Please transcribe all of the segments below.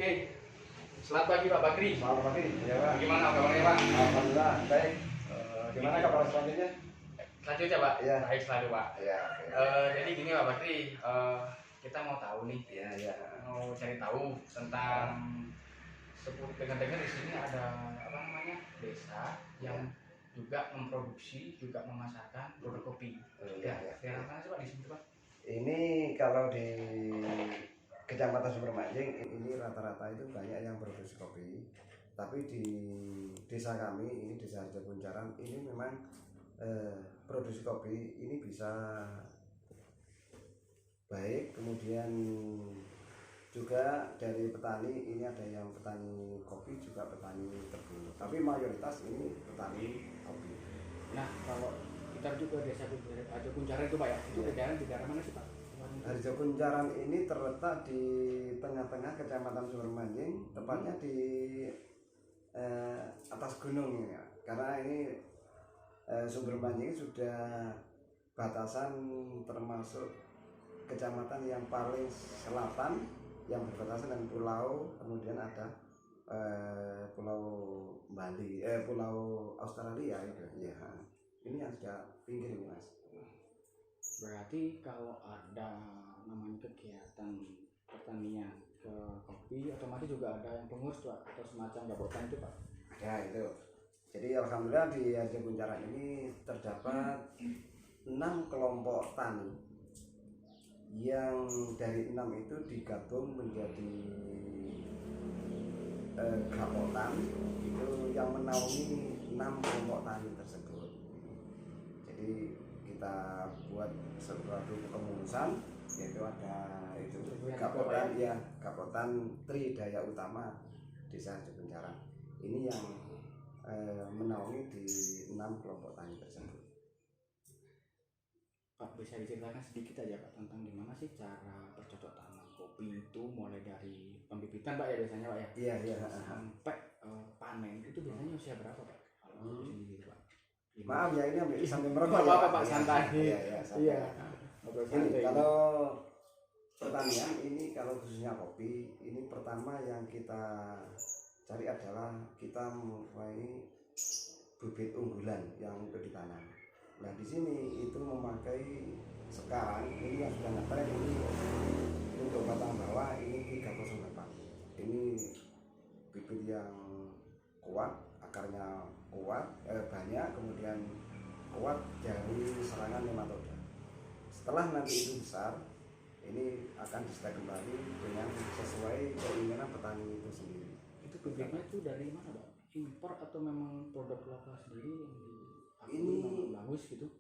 Oke, selamat pagi Pak Bakri. Selamat pagi. Ya, Pak. Gimana kabarnya Pak? Alhamdulillah baik. Gimana kabar selanjutnya? Selanjutnya Pak? Iya. Baik selalu Pak. Ya. Jadi gini Pak Bakri, kita mau tahu nih, Ya. mau cari tahu tentang dengar-dengar di sini ada apa namanya desa yang juga memproduksi, juga memasarkan produk kopi. Ya. Daerah mana sih Pak di sini Pak? Ini kalau di Kecamatan Sumbermanjing ini rata-rata itu banyak yang produksi kopi. Tapi di desa kami ini desa Harjo Kuncaran ini memang produksi kopi ini bisa baik. Kemudian juga dari petani ini ada yang petani kopi juga petani tebu. Tapi mayoritas ini petani kopi. Nah kalau kita juga desa Harjo Kuncaran itu Pak ya, itu di daerah mana sih Pak? Harjo Kuncaran ini terletak di tengah-tengah Kecamatan Sumbermanjing, tepatnya di atas gunung ya. Karena ini Sumbermanjing sudah batasan termasuk kecamatan yang paling selatan yang berbatasan dengan pulau, kemudian ada pulau Bali, pulau Australia itu ya. Ini yang sudah pinggir ini Mas. Berarti kalau ada namanya kegiatan pertanian ke kopi, otomatis juga ada yang pengurus Pak, atau semacam jabatan itu Pak? Ada itu. Jadi alhamdulillah di Harjo Kuncaran ini terdapat 6 kelompok tani yang dari 6 itu digabung menjadi gapotan itu yang menaungi 6 kelompok tani tersebut. Jadi kita buat suatu kepengurusan, yaitu ada itu gapotan ya, gapotan Tridaya Utama Desa Harjo Kuncaran. Ini yang menaungi di 6 kelompok tani tersebut. Pak, bisa diceritakan sedikit aja Pak tentang gimana sih cara bercocok tanam kopi itu, mulai dari pembibitan Pak ya biasanya Pak ya? Iya. Sampai panen itu biasanya usia berapa Pak? Kalau sendiri Pak? Maaf ya, ini sambil merokok apa ya. Pak, santai. Iya. Ini kalau pertanian ini, kalau khususnya kopi ini, pertama yang kita cari adalah kita mempunyai bibit unggulan yang untuk ditanam. Nah di sini itu memakai sekarang ini yang sudah ngetren ini untuk batang bawah ini 308. Ini bibit yang kuat, akarnya kuat, banyak, kemudian kuat dari serangan nematoda. Setelah nanti itu besar, ini akan disetek kembali dengan sesuai keinginan petani itu sendiri. Itu bibitnya itu dari mana Pak? Impor atau memang produk lokal sendiri yang ini bagus gitu?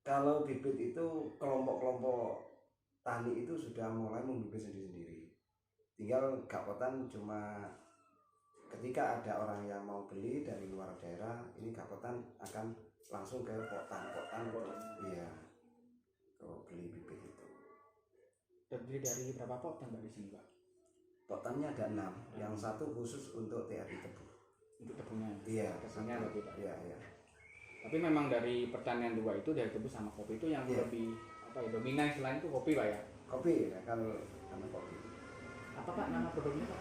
Kalau bibit itu kelompok-kelompok tani itu sudah mulai membibit sendiri-sendiri. Tinggal gapotan cuma ketika ada orang yang mau beli dari luar daerah, ini gapotan akan langsung ke potan. Iya. Kalau beli bibit itu. Terdiri dari berapa potan Pak di sini Pak? Potannya ada 6, yang satu khusus untuk TRI tebu. Untuk tebunya? Iya. Tebunya berarti Pak? Iya. Tapi memang dari pertanian dua itu, dari tebu sama kopi itu yang lebih apa ya, dominan selain itu kopi Pak ya? Kopi ya, kalau karena kopi. Apa Pak nama produknya Pak?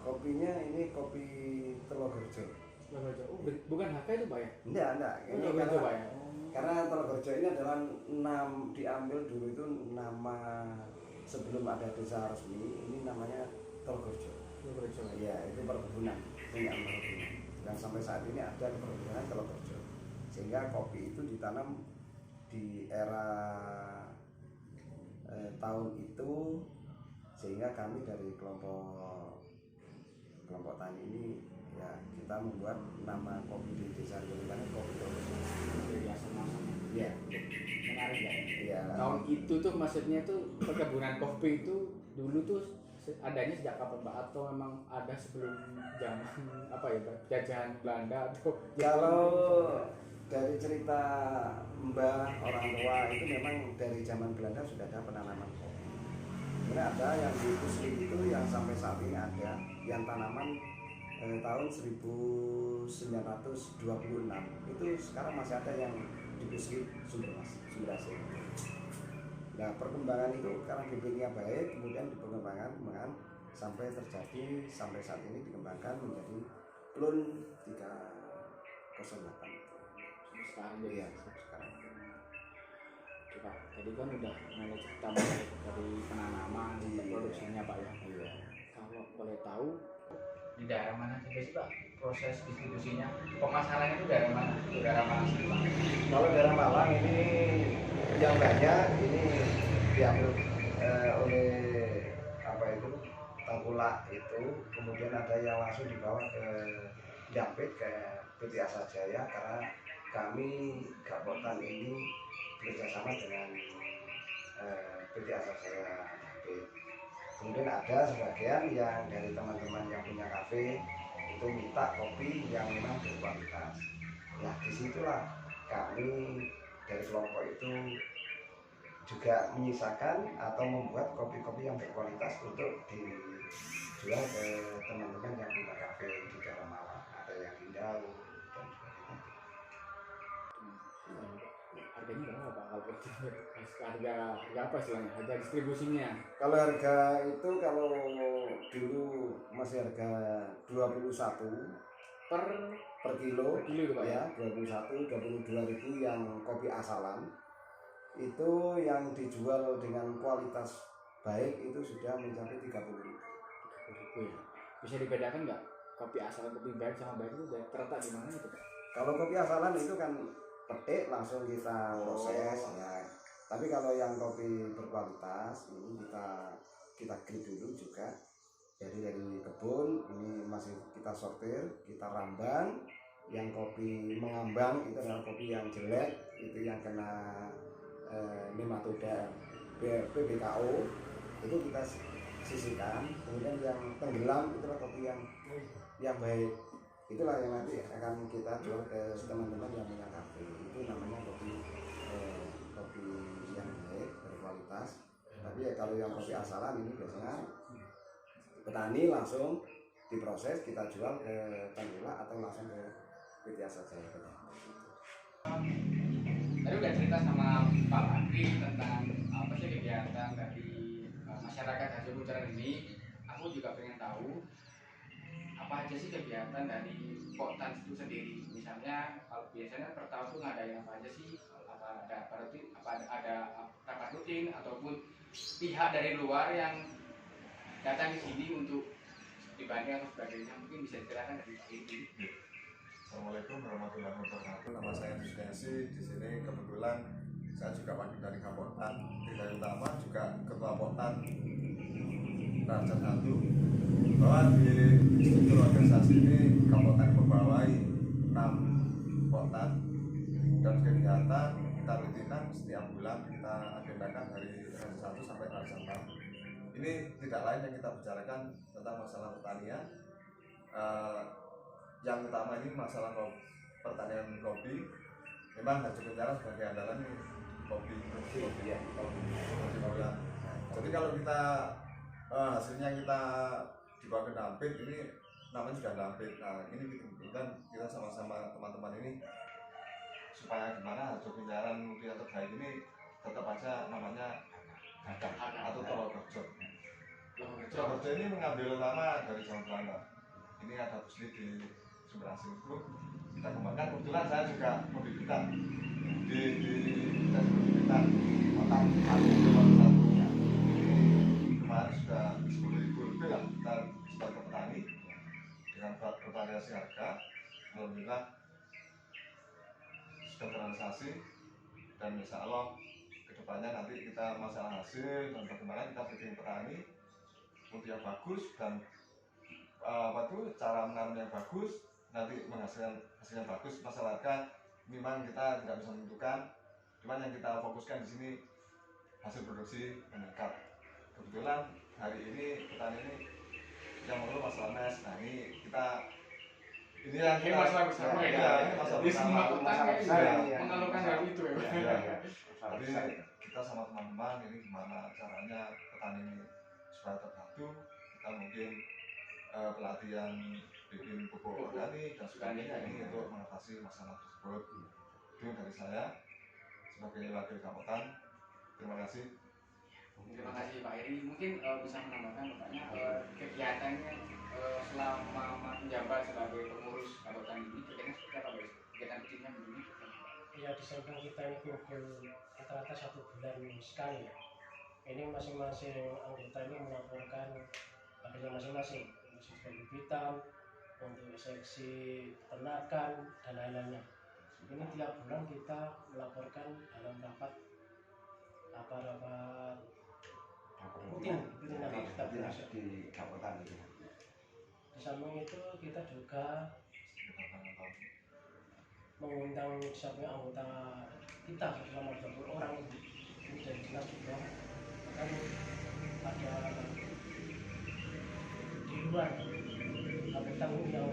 Kopinya ini kopi Telogorjo. Oh, bukan HK itu Pak ya? Enggak. Ini Telogorjo Pak ya? Karena Telogorjo ini adalah diambil dulu itu nama sebelum ada desa resmi, ini namanya Telogorjo. Iya, itu perkebunan, punya perkebunan. Dan sampai saat ini ada perkebunan Telogorjo. Sehingga kopi itu ditanam di era tahun itu, sehingga kami dari kelompok tani ini ya kita membuat nama kopi di desa Kuncaran kopi Telogorjo. Iya. Menarik ya. Iya. Tahun itu tuh maksudnya tuh perkebunan kopi itu dulu tuh adanya sejak kapan Pak, atau memang ada sebelum zaman apa ya jajahan Belanda atau? Kalau dari cerita mbah orang tua itu memang dari zaman Belanda sudah ada penanaman kopi. Kemudian ada yang di Pusri itu yang sampai saat ini ada yang tanaman tahun 1926 itu sekarang masih ada yang di Pusri Sumberase. Nah perkembangan itu karena bibitnya baik, kemudian dikembangkan sampai terjadi sampai saat ini dikembangkan menjadi klon 308 sekarang iya jadi sekarang. Oke, Pak, tadi kan udah mulai cerita mulai dari penanaman sampai Iya. produksinya Pak ya. Iya. Kalau boleh tahu di daerah mana juga sih Pak proses distribusinya, pemasarannya itu daerah mana? Daerah mana sih Pak? Kalau daerah Malang ini yang banyak ini diambil oleh apa itu Tengkulak itu, kemudian ada yang langsung dibawa ke Dampit ke PT Asa Jaya karena kami Gapotan ini bekerjasama dengan PT Asa Jaya Dampit. Kemudian ada sebagian yang dari teman-teman yang punya kafe itu minta kopi yang memang berkualitas. Nah disitulah kami dari kelompok itu juga menyisakan atau membuat kopi-kopi yang berkualitas untuk dijual ke teman-teman yang punya kafe di daerah Malang. Ada yang Indau dan sebagainya. Harganya berapa Pak kalau harga apa istilahnya? Harga distribusinya? Kalau harga itu kalau dulu masih harga 21 per kilo itu Pak ya, 21 22.000 yang kopi asalan. Itu yang dijual dengan kualitas baik itu sudah mencapai 30.000. 30.000 ya. Bisa dibedakan nggak kopi asal kopi baik sama baik itu terletak di mana itu Pak? Kalau kopi asalan itu kan petik langsung kita proses ya. Tapi kalau yang kopi berkualitas ini kita grade dulu juga. Jadi dari kebun ini masih kita sortir, kita rambang. Yang kopi mengambang itu adalah kopi yang jelek, itu yang kena nematoda PBKO itu kita sisihkan. Kemudian yang tenggelam itulah kopi yang baik, itulah yang nanti akan kita jual ke teman-teman yang punya kafe. Itu namanya kopi yang baik berkualitas. Tapi ya kalau yang kopi asalan ini biasanya petani langsung diproses kita jual ke Tengkulak atau langsung ke PT Asa Jaya. Tadi udah cerita sama Pak Andri tentang apa sih kegiatan dari masyarakat hasil bucaran ini. Aku juga pengen tahu apa aja sih kegiatan dari Poktan itu sendiri. Misalnya kalau biasanya per tahun tuh ngadain apa aja sih? Apa ada rutin, ada rapat rutin ataupun pihak dari luar yang datang ke sini untuk dibanding atau sebagainya, mungkin bisa diceritakan dari ini. Assalamualaikum warahmatullahi wabarakatuh. Nama saya Destinasi. Di sini kebetulan saya juga wakil dari Kapotan. Tidak utama juga ketua Potan Raja 1. Bahwa di struktur organisasi ini Kapotan membawahi 6 Potan dan kegiatan kita rutinan setiap bulan kita agendakan dari Raja 1 sampai Raja 6. Ini tidak lain yang kita bicarakan tentang masalah pertanian. Yang utama ini masalah pertanian kopi. Memang Harjo Kencana sebagai andalan ini kopi. Jadi kalau kita hasilnya kita dibawa ke Dampit, ini namanya sudah Dampit. Nah ini kita sama-sama teman-teman ini supaya gimana Harjo Kencana multi atau baik ini tetap aja namanya atau Tolokerjo. Tolokerjo ini mengambil nama dari zaman Belanda. Ini ada puslit di Sumberhasil Group kita kembangkan. Kebetulan saya juga pembibitan di pembibitan otak satunya. Kemarin sudah 10.000 lebih lah kita sebagai petani dengan bervariasi harga. Alhamdulillah sudah terrealisasi dan insya Allah kedepannya nanti kita masalah hasil dan bagaimana kita bikin petani mutu yang bagus dan cara menanam yang bagus, nanti menghasilkan hasilnya bagus. Masalah harga memang kita tidak bisa menentukan, cuman yang kita fokuskan di sini hasil produksi meningkat. Kebetulan hari ini petani ini yang mengeluh masalah mes. Nah ini yang kita masalah bersama ya. Ini masalah Di semua bersama. petani mengeluhkan hal itu ya. Jadi kita sama teman-teman ini gimana caranya petani ini supaya terbantu. Kita mungkin pelatihan bikin pupuk organik dan sebagainya ini untuk mengatasi masalah tersebut. Itu dari saya sebagai wakil Kapotan. Terima kasih. Terima kasih Pak Heri. Mungkin bisa menambahkan Bapaknya kegiatannya selama menjabat sebagai pengurus kabupaten ini kegiatan seperti apa guys? Kegiatan rutinnya begini? Ya di samping kita ini kumpul rata-rata 1 bulan sekali ya. Ini masing-masing anggota ini melaporkan bagiannya masing-masing untuk seksi hitam, untuk seksi peternakan dan lain-lainnya. Ini tiap bulan kita melaporkan dalam rapat rutin rapat di kabupaten ini. Di samping itu kita juga mengundang setiap anggota kita selama 20 orang ini dari dinas juga kan ada di luar anggota yang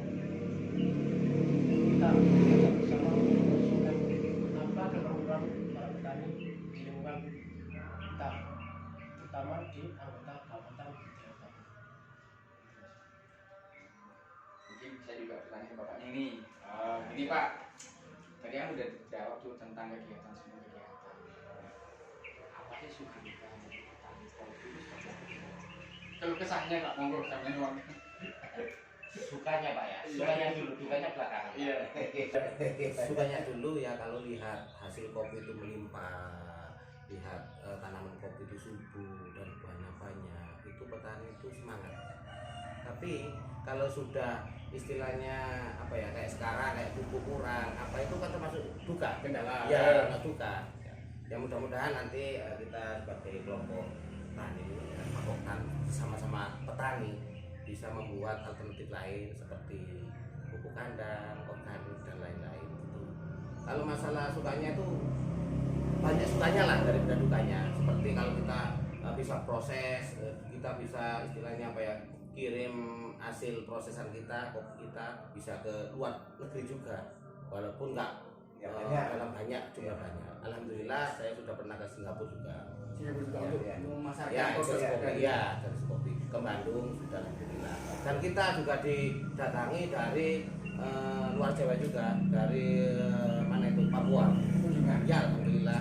kita bersama mengusulkan apa keperluan para petani di lingkungan kita, terutama di anggota kabupaten Jawa. Mungkin saya juga bertanya ke Bapaknya ini. Ini Pak, tadi kan udah jawab tuh tentang kegiatan semua kegiatan. Apa sih suka duka dari petani kopi itu seperti apa? Kalau kesahnya Pak, monggo sampai doang. Sukanya Pak ya, sukanya dulu, dukanya belakangan. Iya. Sukanya dulu ya kalau lihat hasil kopi itu melimpah, lihat tanaman kopi itu subur dan buahnya banyak, itu petani itu semangat. Tapi kalau sudah istilahnya apa ya, kayak sekarang kayak pupuk kurang, apa itu kan termasuk duka, Kendala. ya duka. Ya mudah-mudahan nanti kita sebagai kelompok tani melakukan sama-sama petani bisa membuat alternatif lain seperti pupuk kandang, organik dan lain-lain gitu. Kalau masalah sukanya itu banyak sukanya lah daripada dukanya. Seperti kalau kita bisa proses, kita bisa istilahnya apa ya, kirim hasil prosesan kita, kopi kita bisa ke luar negeri juga, walaupun nggak dalam banyak jumlah banyak. Alhamdulillah saya sudah pernah ke Singapura juga. Untuk memasarkan Ya, produk kopi ya, dari kopi ke Bandung sudah alhamdulillah. Dan kita juga didatangi dari luar Jawa juga, dari mana itu, Papua. Ya alhamdulillah.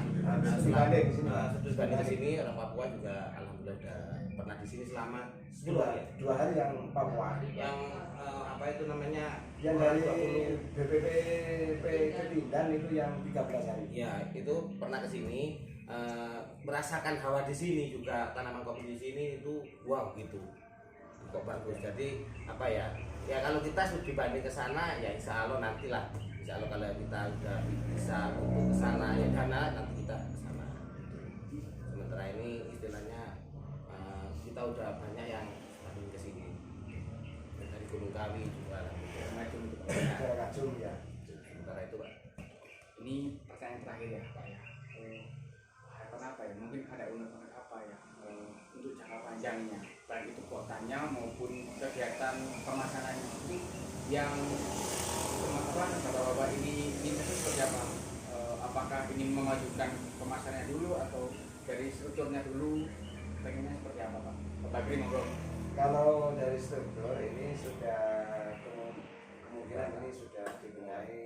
Studi banding ke sini orang Papua juga alhamdulillah udah pernah di sini selama 10 hari. 2 hari yang Papua. Yang apa itu namanya? Yang dari BPP Ketindan itu yang 13 hari. Ya, itu pernah ke sini, merasakan hawa di sini juga, tanaman kopi di sini itu wow gitu. Kok bagus. Jadi apa ya? Ya kalau kita sudah dibanding ke sana ya insya Allah nantilah. Insya Allah kalau kita udah bisa untuk ke sana ya dana nanti kita ke sana. Sementara ini istilahnya kita udah banyak yang banding ke sini. Dari Gunung Kawi juga alhamdulillah. Kacung ya. Sementara itu Pak. Ini pertanyaan terakhir ya Pak ya. Harapan apa ya? Mungkin ada unek-unek apa ya untuk jangka panjangnya, baik itu kuotanya maupun kegiatan pemasarannya itu yang teman-teman bapak-bapak ini seperti apa? Apakah ini memajukan pemasarannya dulu atau dari strukturnya dulu? Pengennya seperti apa Pak? Pak Bagri ngobrol. Kalau dari struktur ini sudah kemungkinan ini sudah dibenahi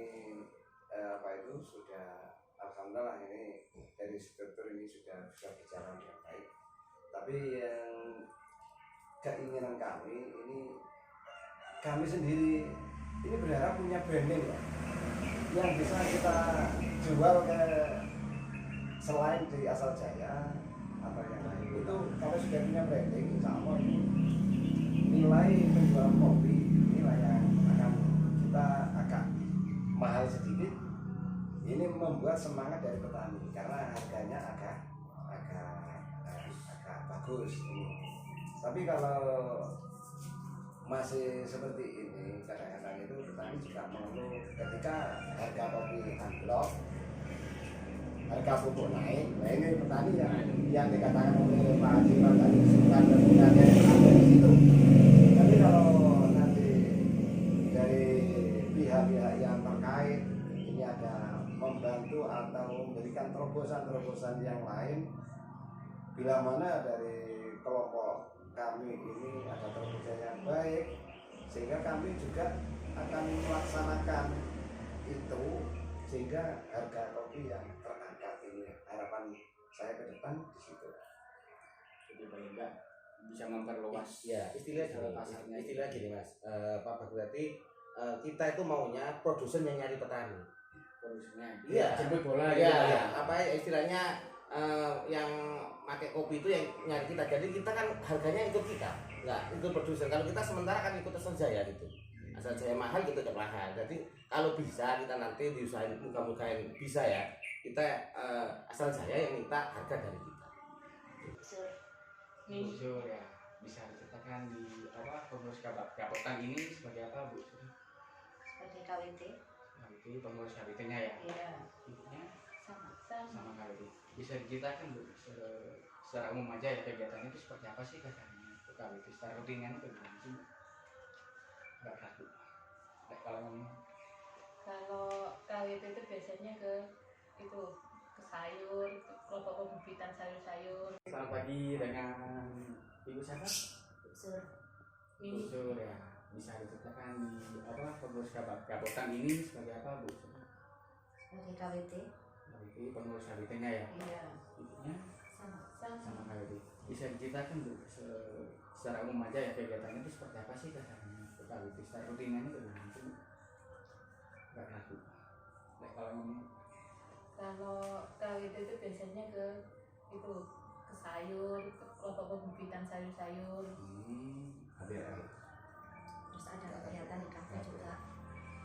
sudah alhamdulillah ini dari struktur ini sudah berjalan dengan baik. Tapi yang keinginan kami ini kami sendiri ini berharap punya branding ya, yang bisa kita jual ke selain dari asal Jaya atau yang lain. Itu kalau sudah punya branding, insya Allah ini nilai penjualan kopi nilai yang akan kita agak mahal sedikit. Ini membuat semangat dari petani karena harganya agak bagus. Tapi kalau masih seperti ini kadang-kadang itu petani juga mengeluh ketika harga kopi anjlok, harga pupuk naik. Nah ini petani yang dikatakan oleh Pak Haji tadi suka kemudiannya ada di situ. Tapi kalau nanti dari pihak-pihak yang terkait ini ada membantu atau memberikan terobosan-terobosan yang lain, bila mana dari kelompok kami ini ada terobosan yang baik, sehingga kami juga akan melaksanakan itu sehingga harga kopi yang terangkat ini harapan saya ke depan di situ. jadi paling enggak bisa memperluas Ya, istilah pasarnya. istilah gini Mas, Pak berarti kita itu maunya produsen yang nyari petani. produksinya. Iya, jemput bola Iya, gitu. ya, apa ya istilahnya yang pakai kopi itu yang nyari kita. Jadi kita kan harganya ikut kita, nggak ikut produsen. Kalau kita sementara kan ikut asal jaya gitu. Asal jaya mahal gitu tetap mahal. Jadi kalau bisa kita nanti diusahain muka-mukain bisa ya. Kita asal jaya yang minta harga dari kita. Jujur ya, bisa diceritakan di apa pengurus Kapotan ini sebagai apa Bu? Sebagai KWT. Nanti pengurus KWT-nya ya. Iya. Ibunya Sama. sama KWT. Bisa diceritakan Bu secara umum aja ya kegiatannya itu seperti apa sih kegiatannya itu KWT secara rutinnya itu gimana sih Bu? Nggak ragu. Nah, kalau ngomong Kalau KWT itu biasanya ke sayur, kelompok pembibitan sayur-sayur. selamat pagi dengan Ibu siapa? Sur. Bu Sur ya. Bisa diceritakan di apa pengurus Kapotan ini sebagai apa Bu? Sebagai KWT. KWT pengurus KWT-nya ya. Iya. Ibunya Sama. sama KWT. Bisa diceritakan Bu secara umum aja ya kegiatannya itu seperti apa sih kegiatannya itu KWT secara rutinnya itu gimana sih Bu? Nggak ragu. Nah, kalau ngomong Kalau KWT itu biasanya ke sayur, ke kelompok pembibitan sayur-sayur. Ada. Terus ada kegiatan di kafe juga.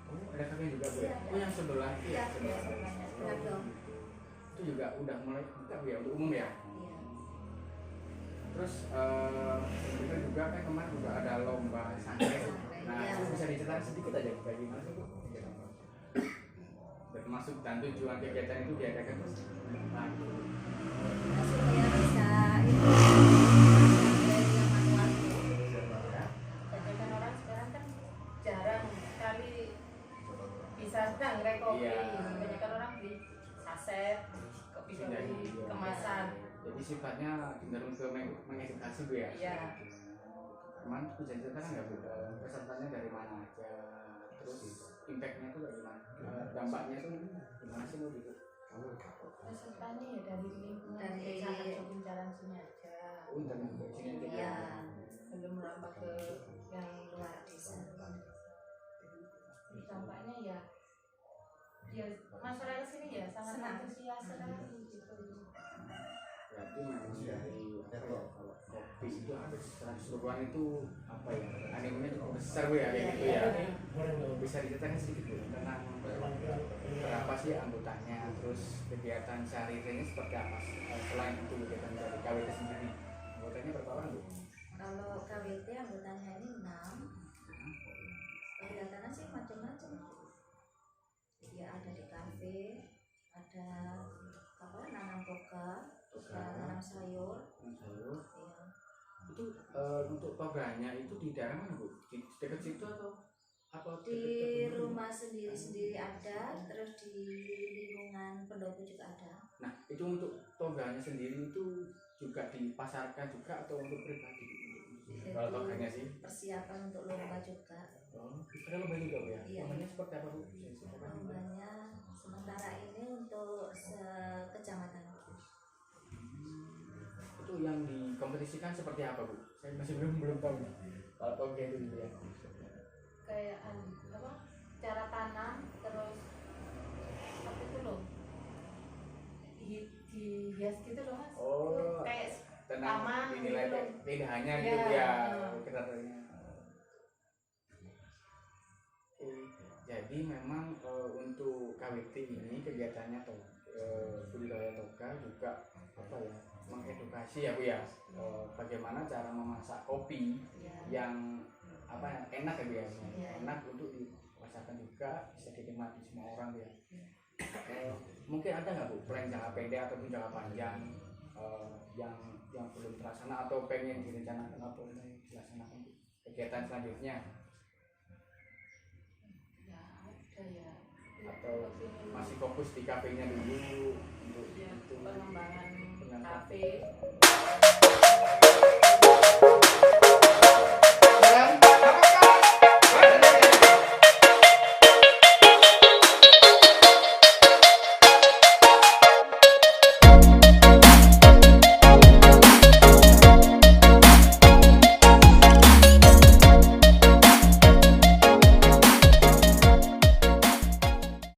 oh ada kafe juga Bu ya? Iya, ada. Oh yang sebelah itu ya? Iya, sebelahnya. Sebelah dong. Itu juga udah mulai buka Bu ya untuk umum ya? Iya. Terus itu juga kan kemarin juga ada lomba sangrai. Nah, Iya. itu bisa diceritakan sedikit aja kayak gimana sih Bu? Termasuk dan tujuan kegiatan itu diadakan terus nah, Nah, supaya bisa itu yang manual itu. Banyak kan orang sekarang kan jarang sekali bisa sangrai kopi. Iya. Banyak kan orang beli saset, kopi kemasan. jadi sifatnya cenderung ke mengedukasi Bu ya? Iya. Kemarin bisa diceritakan nggak Bu pesertanya dari mana aja, terus impactnya itu bagaimana, dampaknya itu gimana sih Bu gitu? Pesertanya ya dari lingkungan Dari- sangat Jokin Jalan sini aja. Oh dari sini kita. Iya. Belum merambah ke yang luar desa. Dampaknya ya masyarakat sini ya sangat Senang. antusias sekali gitu. Berarti memang dari apa ya, kalau kopi itu ada secara keseluruhan itu apa ya, animenya cukup besar Bu ya kayak gitu ya. Bisa diceritakan sedikit Bu tentang berapa sih anggotanya, terus kegiatan sehari-harinya seperti apa selain itu kegiatan dari KWT sendiri, anggotanya berapa orang Bu? Kalau KWT anggotanya ini 6. Kegiatannya sih macam-macam. Ya ada di kafe, ada apa nanam toga, nanam sayur. Sayur. Ya. Itu untuk toganya itu di daerah mana Bu? Di dekat situ atau apa? Di rumah sendiri-sendiri ada, terus di lingkungan pendopo juga ada. Nah itu untuk toganya sendiri itu juga dipasarkan juga atau untuk pribadi? Kalau Itu toganya sih. persiapan untuk lomba juga. Oh, ada lomba juga Bu ya? Iya. Lombanya seperti apa Bu? Bisa diceritakan? Lombanya sementara ini untuk sekecamatan. Itu yang dikompetisikan seperti apa Bu? Saya masih belum tahu nih. Kalau toge itu gitu ya. Kayak apa? Cara tanam terus apa itu loh? Dihias gitu loh Mas. Oh, Kayak tenang taman dinilai gitu. keindahannya Iya. gitu ya kriterianya. Oke, jadi memang untuk KWT ini kegiatannya budidaya toga juga apa ya, mengedukasi ya Bu ya, bagaimana cara memasak kopi Ya. yang apa ya, enak ya Bu ya, Iya. enak untuk dirasakan juga, bisa dinikmati semua orang ya. Mungkin ada nggak Bu plan jangka pendek ataupun jangka panjang yang belum terlaksana atau pengen direncanakan atau dilaksanakan Bu? Kegiatan selanjutnya Ya ada ya. atau masih fokus di kafenya dulu untuk Ya, itu pengembangan pengembangan kafe.